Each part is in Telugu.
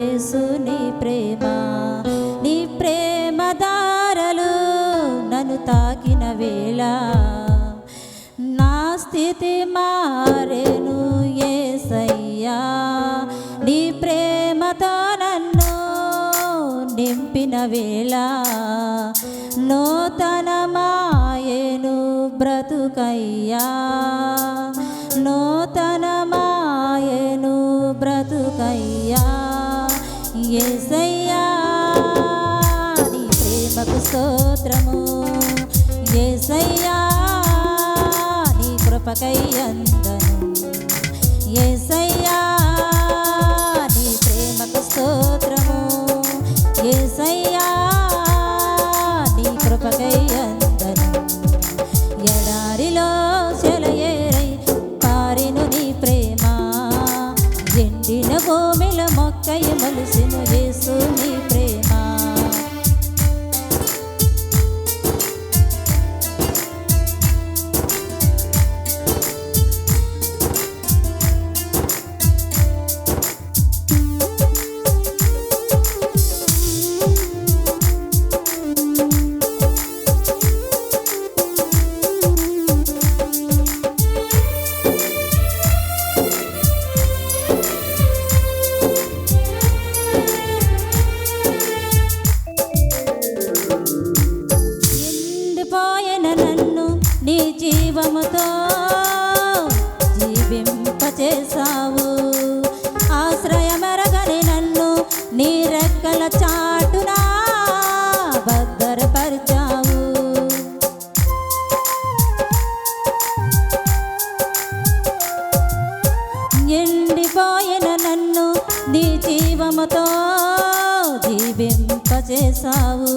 యేసుని ప్రేమ, నీ ప్రేమ దారలు నన్ను తాకిన వేళ నా స్థితి మారేను యేసయ్యా. నీ ప్రేమతో నన్ను నింపిన వేళ నూతనమాయేను బ్రతుకయ్యా, నూతనమాయేను బ్రతుకయ్యా. యేసయ్యా నీ ప్రేమకు స్తోత్రము, యేసయ్యా నీ కృపకై అందను, యేసయ్యా నీ ప్రేమకు స్తోత్రము, యేసయ్యా నీ కృపకై అందను. ఎడారిలో సెలయేరై పారెను నీ ప్రేమ, ఎండిన భూమిలో మొక్కై మొలిసెను యేసు నీ ప్రేమ. నీ జీవముతో జీవింపచేసావు, ఆశ్రయమెరగని నన్ను నీ రెక్కల చాటునా భద్రపరిచావు. ఎండిపోయిన నన్ను నీ జీవముతో జీవింపచేసావు,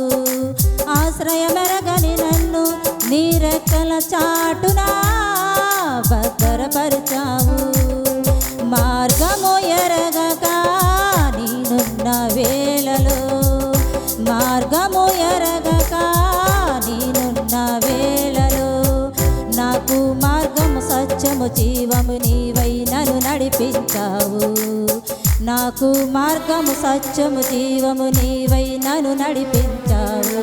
ఆశ్రయమెరగని నన్ను నీ రెక్కల చాటునా భద్రపరిచావు. మార్గము ఎరగక నేనున్న వేళలో, మార్గము ఎరగక నేనున్న వేళలో నాకు మార్గము సత్యము జీవము నీవై నన్ను నడిపించావు, నాకు మార్గము సత్యము జీవము నీవై నన్ను నడిపించావు.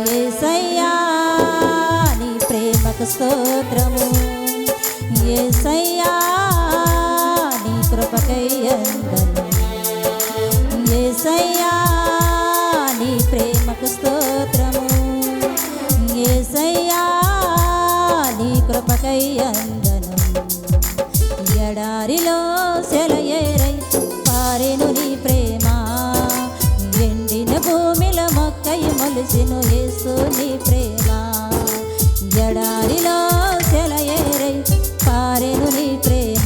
యేసయ్యా నీ ప్రేమకు స్తోత్రము, యేసయ్యా నీ కృపకై అందను, యేసయ్యా నీ ప్రేమకు స్తోత్రము, యేసయ్యా నీ కృపకై అందను. ఎడారిలో సెలయేరై పారెను నీ ప్రేమ, ఎండిన భూమిలో మొక్కై మొలిసెను యేసు నీ ప్రేమ. ఎడారిలో సెలయేరై పారెను నీ ప్రేమ,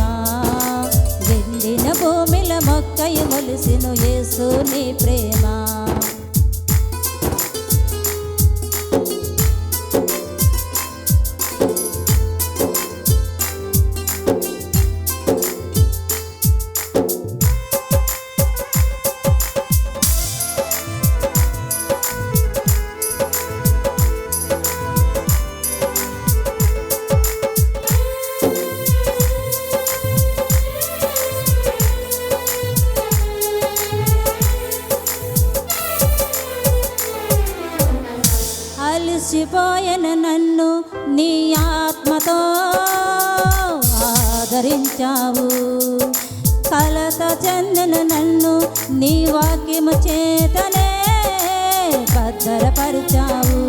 ఎండిన భూమిలో మొక్కై మొలిసెను యేసు నీ ప్రేమ. అలసిపోయిన నన్ను నీ ఆత్మతో ఆదరించావు, కలత చెందిన నన్ను నీ వాక్యము చేతనే భద్రపరిచావు.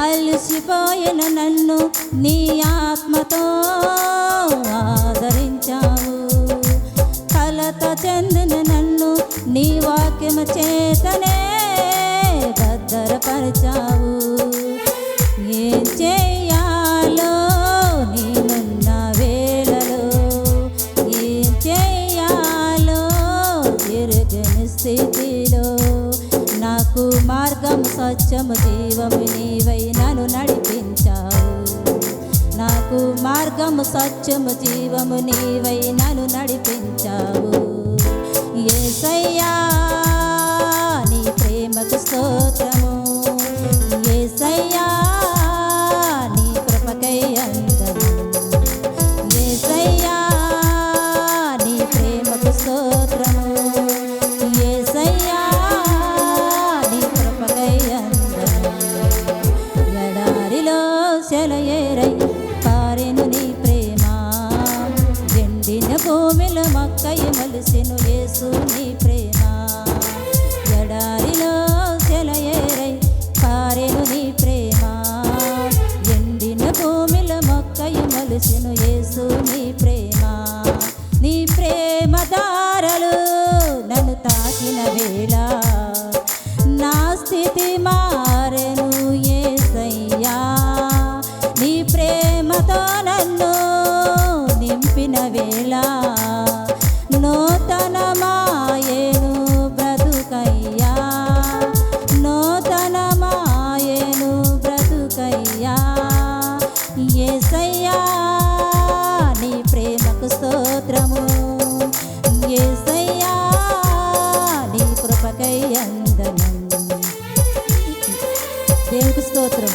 అలసిపోయిన నన్ను నీ ఆత్మతో ఆదరించావు, కలత చెందిన నన్ను నీ వాక్యము చేతనే భద్రపరిచావు. ఏం చెయ్యాలో నేనున్న వేళలో, ఏం చెయ్యాలో ఎరుగని స్థితిలో నాకు మార్గం సత్యము జీవము నీవై నన్ను నడిపించావు, నాకు మార్గము సత్యము జీవము నీవై నన్ను నడిపించావు. యేసయ్యా నీ ప్రేమకు స్తోత్రము, యేసయ్యా నీ కృపకై అందను, మలిసెను యేసు నీ ప్రేమ. ఎడారిలో సెలయేరై పారెను నీ ప్రేమ. ఎండిన భూమిలో మొక్కయి మలిసెను యేసు నీ ప్రేమ. నీ ప్రేమ దారలు నన్ను తాకిన వేళ నా స్థితి మారెను యేసయ్యా. నీ ప్రేమతో నన్ను నింపిన వేళ నూతనమాయెను బ్రతుకయ్యా. నూతనమాయెను బ్రతుకయ్యా. యేసయ్యా నీ ప్రేమకు స్తోత్రము. యేసయ్యా నీ కృపకై వందనం. దేవునికి స్తోత్రం.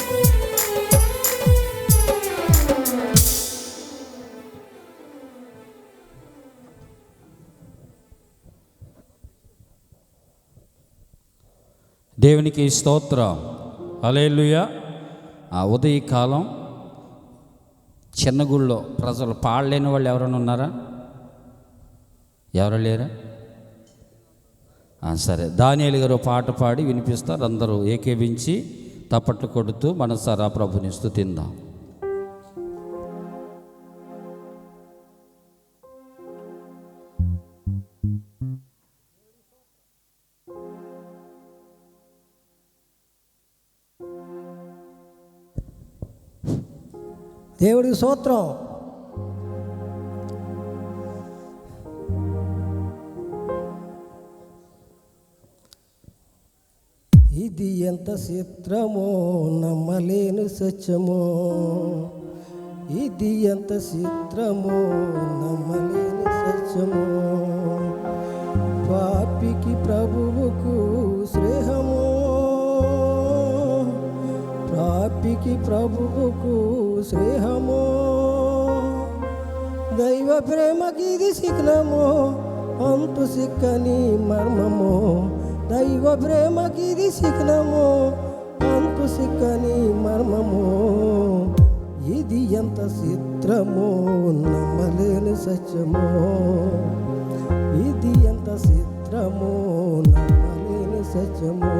దేవునికి స్తోత్రం. హల్లెలూయా. ఉదయకాలం చిన్న గుళ్ళో ప్రజలు పాడలేని వాళ్ళు ఎవరైనా ఉన్నారా? ఎవరు లేరా? సరే, దానియేలు గారు పాట పాడి వినిపిస్తారు. అందరూ ఏకీవించి తప్పట్లు కొడుతూ మనసారా ప్రభుని స్తుతిందాం. దేవుడికి స్తోత్రం. ఇది ఎంత చిత్రమో నమ్మలేని సత్యమో. ఇది ఎంత చిత్రమో నమ్మలేని సత్యమో. పాపికి ప్రభువుకు శ్రేహమో. పాపికి ప్రభువుకు శ్రేహమో. దైవ ప్రేమకి ఇది చిహ్నమో అంతు సిక్కని మర్మమో. దైవ ప్రేమకి ఇది చిహ్నమో అంతు సిక్కని మర్మమో. ఇది ఎంత చిత్రమో నమ్మలేని సత్యమో. ఇది ఎంత చిత్రమో నమ్మలేని సత్యమో.